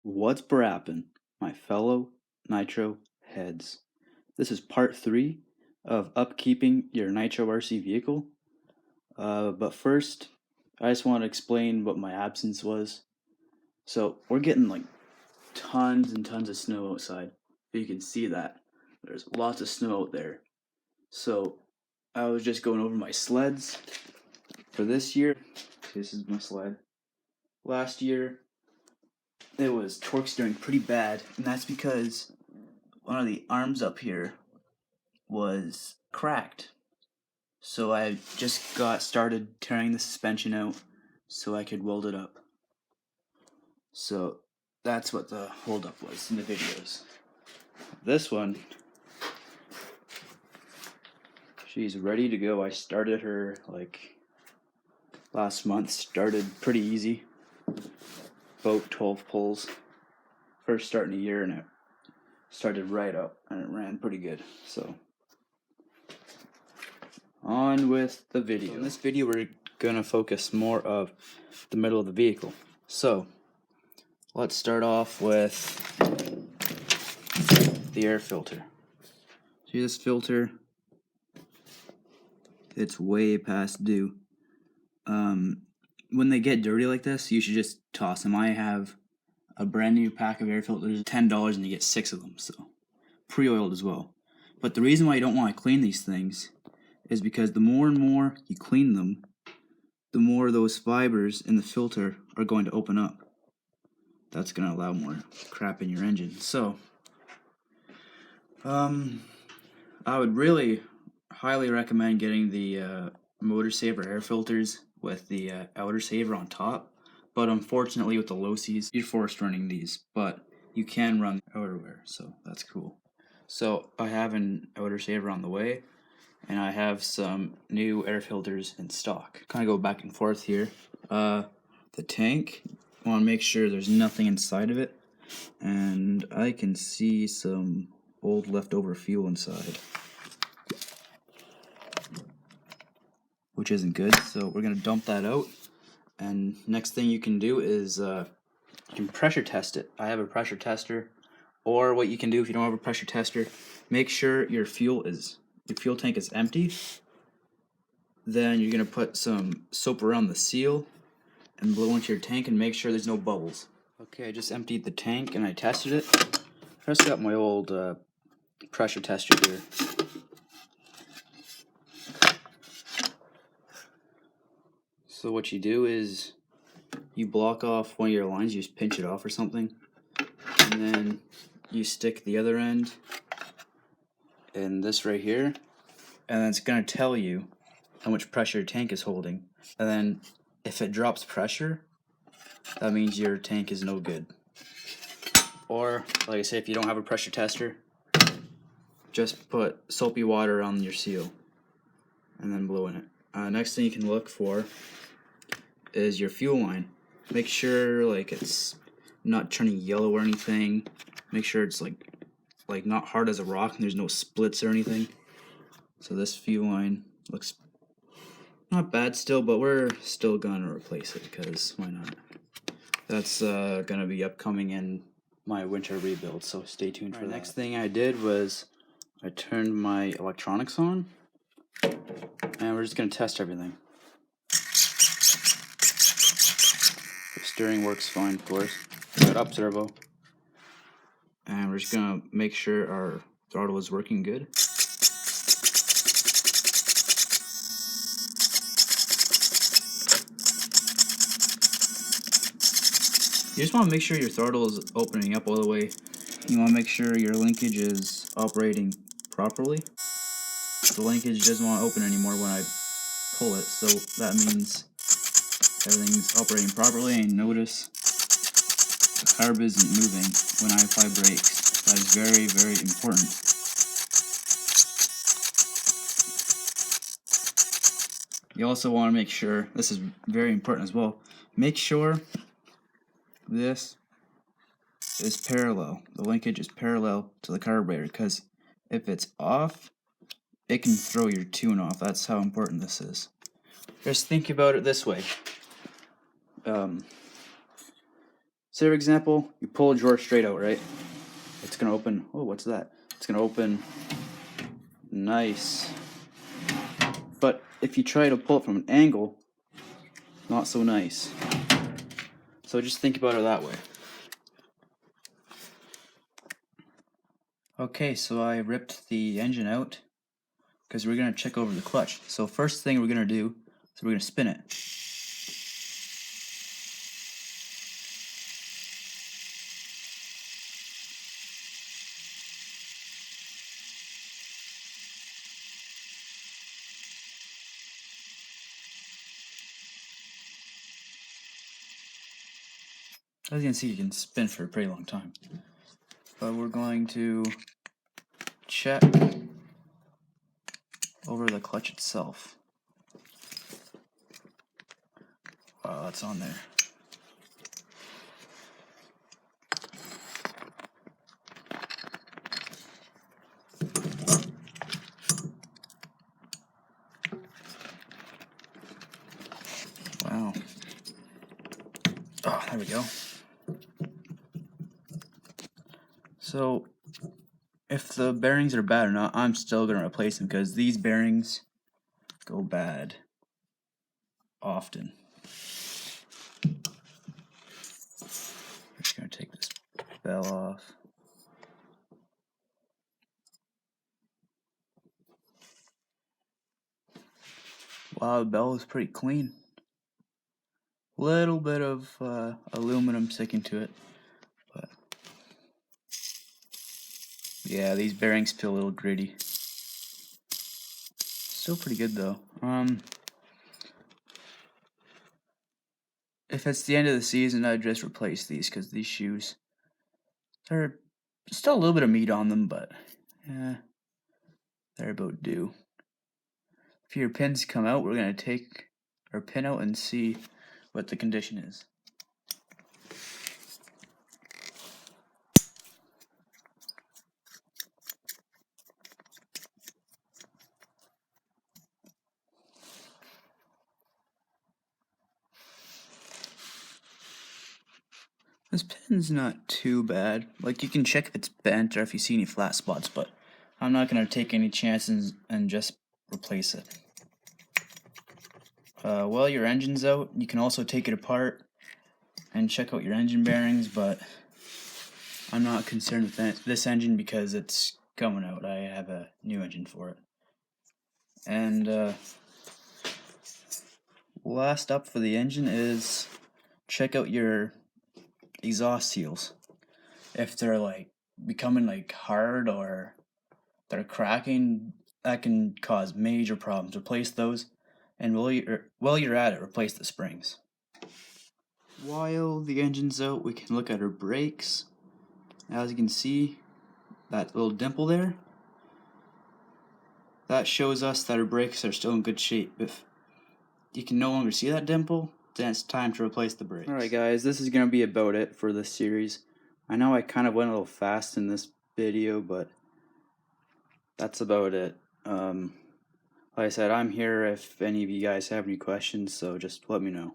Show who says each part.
Speaker 1: What's brappin', my fellow Nitro heads? This is part 3 of upkeeping your Nitro RC vehicle. But first, I just want to explain what my absence was. So we're getting like tons and tons of snow outside. You can see that. There's lots of snow out there. So I was just going over my sleds for this year. This is my sled. Last year, it was torque steering pretty bad, and that's because one of the arms up here was cracked. So I just got started tearing the suspension out so I could weld it up. So that's what the holdup was in the videos. This one, she's ready to go. I started her like last month, started pretty easy. About 12 pulls. First start in a year, and it started right up and it ran pretty good. So on with the video. So in this video we're gonna focus more of the middle of the vehicle. So let's start off with the air filter. See this filter? It's way past due. When they get dirty like this, you should just toss them. I have a brand new pack of air filters, $10, and you get 6 of them, so pre-oiled as well. But the reason why you don't want to clean these things is because the more and more you clean them, the more those fibers in the filter are going to open up. That's going to allow more crap in your engine. So, I would really highly recommend getting the motor saver air filters with the outer saver on top. But unfortunately with the low Cs, you're forced running these. But you can run outerwear, so that's cool. So I have an outer saver on the way, and I have some new air filters in stock. Kind of go back and forth here. The tank, I want to make sure there's nothing inside of it, and I can see some old leftover fuel inside, which isn't good. So we're gonna dump that out, and next thing you can do is you can pressure test it. I have a pressure tester, or what you can do if you don't have a pressure tester, make sure your fuel tank is empty. Then you're gonna put some soap around the seal and blow into your tank and make sure there's no bubbles. Okay, I just emptied the tank and I tested it. I just got my old pressure tester here. So what you do is you block off one of your lines, you just pinch it off or something, and then you stick the other end in this right here, and then it's gonna tell you how much pressure your tank is holding. And then if it drops pressure, that means your tank is no good. Or, like I say, if you don't have a pressure tester, just put soapy water on your seal and then blow in it. Next thing you can look for is your fuel line. Make sure like it's not turning yellow or anything. Make sure it's like not hard as a rock and there's no splits or anything. So this fuel line looks not bad still, but we're still gonna replace it because why not? That's gonna be upcoming in my winter rebuild, so stay tuned for that. Next thing I did was I turned my electronics on, and we're just gonna test everything. The steering works fine, of course. Got up turbo, and we're just gonna make sure our throttle is working good. You just want to make sure your throttle is opening up all the way. You want to make sure your linkage is operating properly. The linkage doesn't want to open anymore when I pull it, so that means everything's operating properly. And notice the carb isn't moving when I apply brakes. That is very, very important. You also want to make sure, this is very important as well, make sure this is parallel. The linkage is parallel to the carburetor, because if it's off, it can throw your tune off. That's how important this is. Just think about it this way. So say for example, you pull a drawer straight out, right? It's gonna open. Oh, what's that? It's gonna open nice. But if you try to pull it from an angle, not so nice. So just think about it that way. Okay, so I ripped the engine out because we're gonna check over the clutch. So first thing we're gonna do is we're gonna spin it. As you can see, you can spin for a pretty long time. But we're going to check over the clutch itself. Wow, that's on there. Wow. Oh, there we go. So, if the bearings are bad or not, I'm still going to replace them because these bearings go bad often. I'm just going to take this bell off. Wow, the bell is pretty clean. Little bit of aluminum sticking to it, but yeah, these bearings feel a little gritty. Still pretty good though. If it's the end of the season, I'd just replace these because these shoes, they're still a little bit of meat on them, but yeah, they're about due. If your pins come out, we're gonna take our pin out and see what the condition is. This pin's not too bad. Like, you can check if it's bent or if you see any flat spots, but I'm not gonna take any chances and just replace it. While your engine's out, you can also take it apart and check out your engine bearings, but I'm not concerned with this engine because it's coming out. I have a new engine for it. And last up for the engine is check out your exhaust seals. If they're like becoming like hard or they're cracking, that can cause major problems. Replace those, and while you're at it, replace the springs. While the engine's out, we can look at our brakes. As you can see, that little dimple there, that shows us that our brakes are still in good shape. If you can no longer see that dimple, then it's time to replace the brakes. Alright guys, this is going to be about it for this series. I know I kind of went a little fast in this video, but that's about it. Like I said, I'm here if any of you guys have any questions, so just let me know.